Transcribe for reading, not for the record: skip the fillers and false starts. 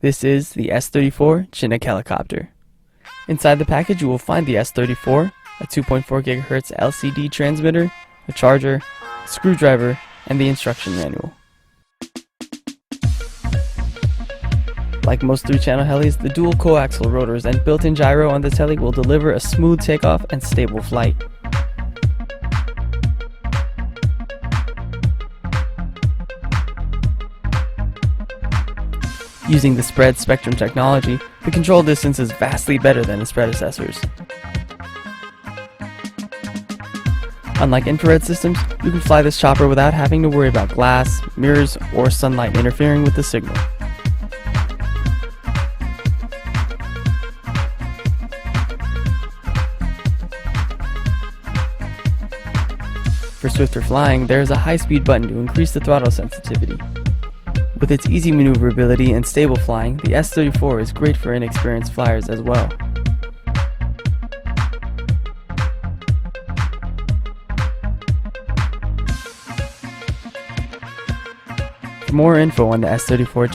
This is the S34 Chinook Helicopter. Inside the package you will find the S34, a 2.4 GHz LCD transmitter, a charger, a screwdriver, and the instruction manual. Like most 3-channel helis, the dual coaxial rotors and built-in gyro on this heli will deliver a smooth takeoff and stable flight. Using the spread spectrum technology, the control distance is vastly better than its predecessors. Unlike infrared systems, you can fly this chopper without having to worry about glass, mirrors, or sunlight interfering with the signal. For swifter flying, there is a high-speed button to increase the throttle sensitivity. With its easy maneuverability and stable flying, the S34 is great for inexperienced flyers as well. For more info on the S34